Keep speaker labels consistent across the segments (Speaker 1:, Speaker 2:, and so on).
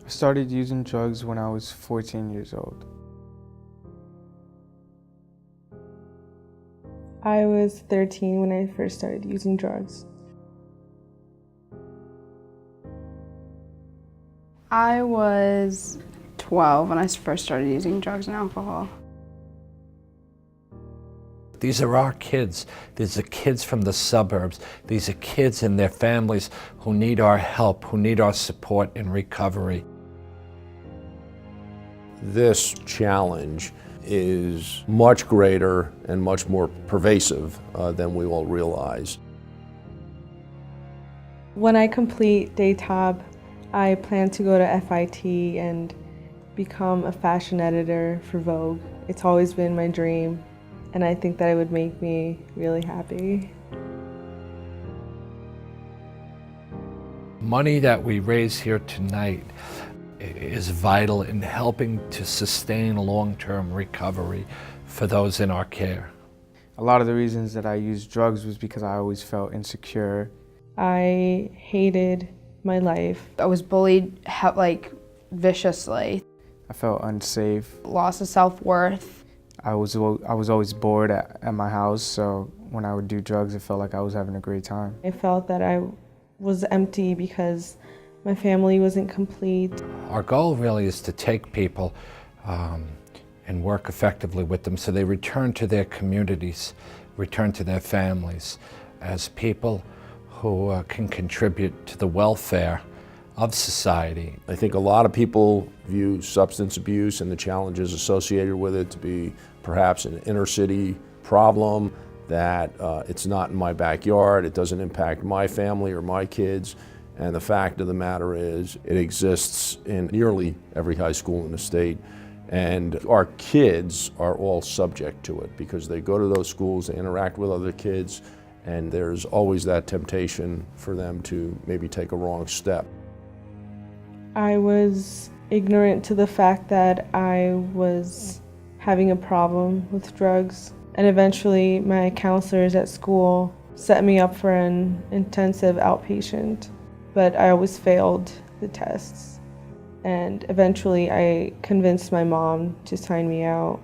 Speaker 1: I started using drugs when I was 14 years old.
Speaker 2: I was 13 when I first started using drugs.
Speaker 3: I was 12 when I first started using drugs and alcohol.
Speaker 4: These are our kids. These are kids from the suburbs. These are kids and their families who need our help, who need our support in recovery.
Speaker 5: This challenge is much greater and much more pervasive than we all realize.
Speaker 2: When I complete Daytop, I plan to go to FIT and become a fashion editor for Vogue. It's always been my dream, and I think that it would make me really happy.
Speaker 4: Money that we raise here tonight is vital in helping to sustain long-term recovery for those in our care.
Speaker 1: A lot of the reasons that I used drugs was because I always felt insecure.
Speaker 2: I hated my life.
Speaker 3: I was bullied viciously.
Speaker 1: I felt unsafe.
Speaker 3: Loss of self-worth.
Speaker 1: I was always bored at my house, so when I would do drugs, it felt like I was having a great time.
Speaker 2: I felt that I was empty because my family wasn't complete.
Speaker 4: Our goal really is to take people and work effectively with them so they return to their communities, return to their families as people who can contribute to the welfare of society.
Speaker 5: I think a lot of people view substance abuse and the challenges associated with it to be perhaps an inner city problem, that it's not in my backyard, it doesn't impact my family or my kids. And the fact of the matter is, it exists in nearly every high school in the state. And our kids are all subject to it because they go to those schools, they interact with other kids, and there's always that temptation for them to maybe take a wrong step.
Speaker 2: I was ignorant to the fact that I was having a problem with drugs. And eventually my counselors at school set me up for an intensive outpatient, but I always failed the tests. And eventually I convinced my mom to sign me out.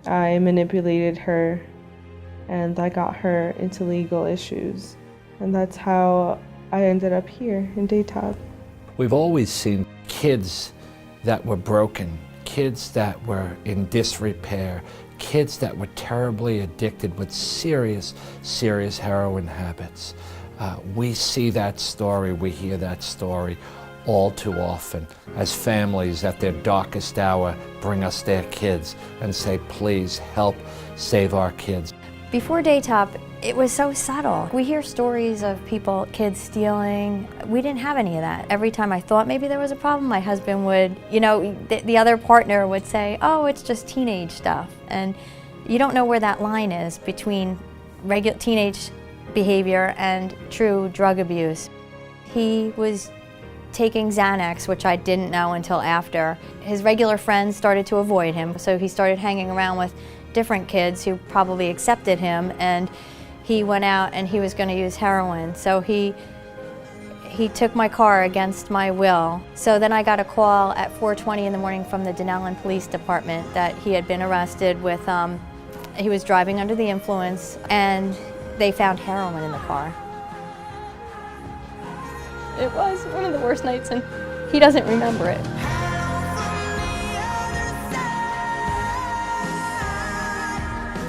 Speaker 2: I manipulated her and I got her into legal issues. And that's how I ended up here in Daytop.
Speaker 4: We've always seen kids that were broken, kids that were in disrepair, kids that were terribly addicted with serious heroin habits. We see that story, we hear that story all too often as families at their darkest hour bring us their kids and say, please help save our kids.
Speaker 6: Before Daytop, it was so subtle. We hear stories of people, kids stealing. We didn't have any of that. Every time I thought maybe there was a problem, my husband would, the other partner would say, oh, it's just teenage stuff. And you don't know where that line is between regular teenage behavior and true drug abuse. He was taking Xanax, which I didn't know until after. His regular friends started to avoid him, so he started hanging around with different kids who probably accepted him, and he went out and he was going to use heroin. So he took my car against my will. So then I got a call at 4:20 in the morning from the Denellen Police Department that he had been arrested with, he was driving under the influence, and they found heroin in the car. It was one of the worst nights, and he doesn't remember it.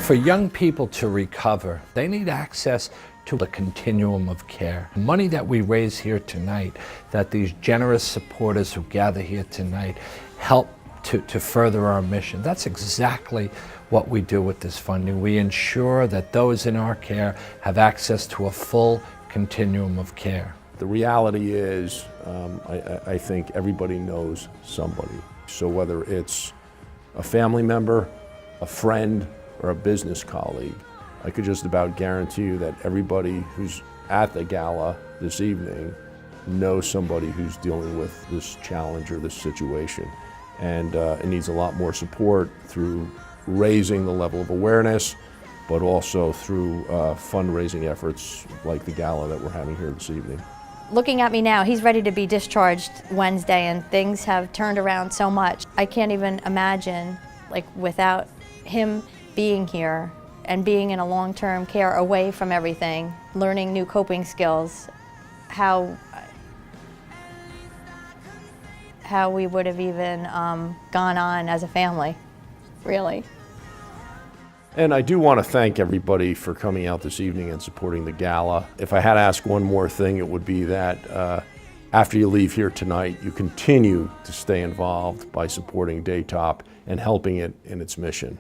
Speaker 4: For young people to recover, they need access to the continuum of care. Money that we raise here tonight, that these generous supporters who gather here tonight help to further our mission. That's exactly what we do with this funding. We ensure that those in our care have access to a full continuum of care.
Speaker 5: The reality is, I think everybody knows somebody. So whether it's a family member, a friend, or a business colleague, I could just about guarantee you that everybody who's at the gala this evening knows somebody who's dealing with this challenge or this situation. And it needs a lot more support through raising the level of awareness, but also through fundraising efforts like the gala that we're having here this evening.
Speaker 6: looking at me now, he's ready to be discharged Wednesday, and things have turned around so much. I can't even imagine, like, without him being here and being in a long-term care away from everything, learning new coping skills, how we would have even gone on as a family, really.
Speaker 5: And I do want to thank everybody for coming out this evening and supporting the gala. If I had to ask one more thing, it would be that after you leave here tonight, you continue to stay involved by supporting Daytop and helping it in its mission.